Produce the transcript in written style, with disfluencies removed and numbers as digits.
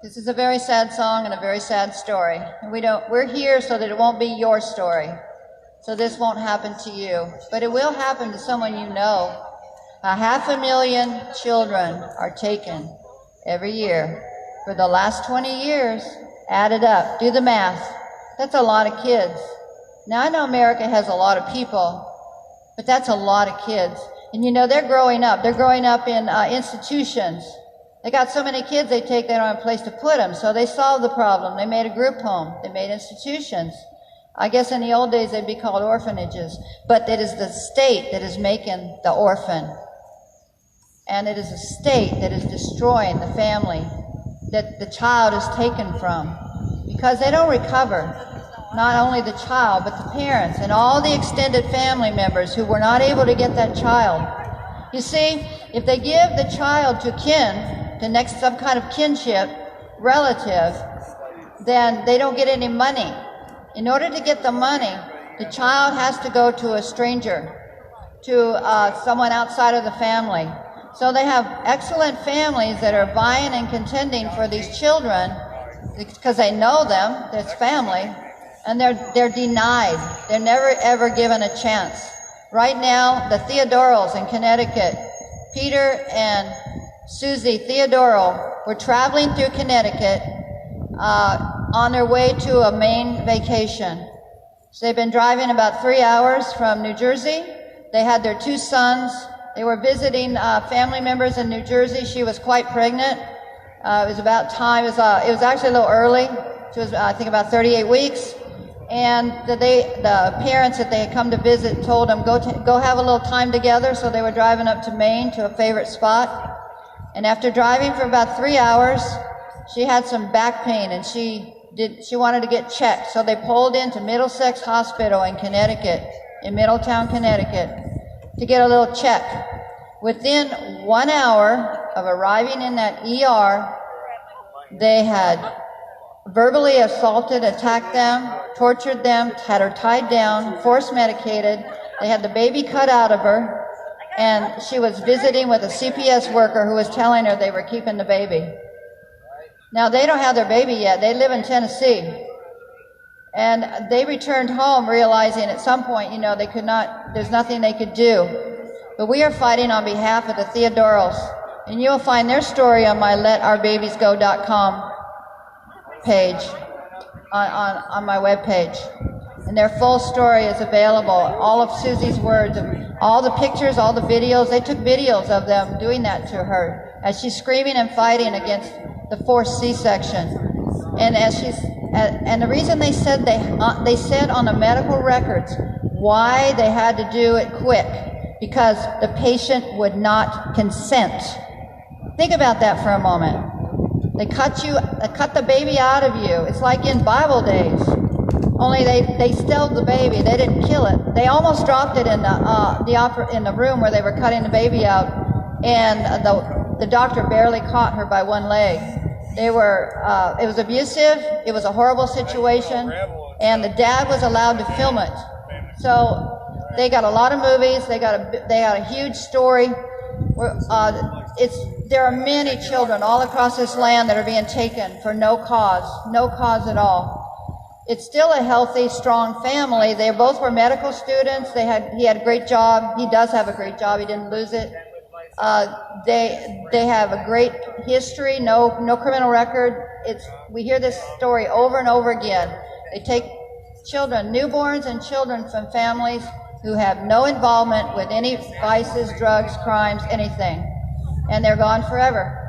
This is a very sad song and a very sad story. And we're here so that it won't be your story. So this won't happen to you. But it will happen to someone you know. 500,000 children are taken every year. For the last 20 years, add it up, do the math. That's a lot of kids. Now I know America has a lot of people, but that's a lot of kids. And you know, they're growing up. They're growing up in institutions. They got so many kids they don't have a place to put them. So they solved the problem. They made a group home. They made institutions. I guess in the old days they'd be called orphanages. But it is the state that is making the orphan. And it is a state that is destroying the family that the child is taken from. Because they don't recover. Not only the child, but the parents and all the extended family members who were not able to get that child. You see, if they give the child to kin, to some kind of kinship relative, then they don't get any money. In order to get the money, the child has to go to a stranger, to someone outside of the family. So they have excellent families that are vying and contending for these children because they know them, it's family, and they're denied. They're never ever given a chance. Right now, the Theodoros in Connecticut, Peter and Suzy Theodoro, were traveling through Connecticut on their way to a Maine vacation. So they've been driving about 3 hours from New Jersey. They had their 2 sons. They were visiting family members in New Jersey. She was quite pregnant. It was about time. It was actually a little early. She was, I think, about 38 weeks. And the parents that they had come to visit told them, go have a little time together. So they were driving up to Maine to a favorite spot. And after driving for about 3 hours, she had some back pain and she wanted to get checked. So they pulled into Middlesex Hospital in Connecticut, in Middletown, Connecticut, to get a little check. Within 1 hour of arriving in that ER, they had verbally assaulted, attacked them, tortured them, had her tied down, force medicated. They had the baby cut out of her, and she was visiting with a CPS worker who was telling her they were keeping the baby. Now, they don't have their baby yet. They live in Tennessee. And they returned home realizing at some point, you know, they could not, there's nothing they could do. But we are fighting on behalf of the Theodoros. And you'll find their story on my letourbabiesgo.com page, on my webpage. And their full story is available. All of Suzy's words, all the pictures, all the videos. They took videos of them doing that to her as she's screaming and fighting against the forced C-section. And and the reason they said on the medical records why they had to do it quick, because the patient would not consent. Think about that for a moment. They cut the baby out of you. It's like in Bible days. Only they stilled the baby. They didn't kill it. They almost dropped it in the room where they were cutting the baby out, and the doctor barely caught her by one leg. It was abusive. It was a horrible situation, and the dad was allowed to film it. So they got a lot of movies. They got a huge story. There are many children all across this land that are being taken for no cause at all. It's still a healthy, strong family. They both were medical students. He had a great job. He does have a great job. He didn't lose it. They have a great history, no criminal record. We hear this story over and over again. They take children, newborns and children from families who have no involvement with any vices, drugs, crimes, anything. And they're gone forever.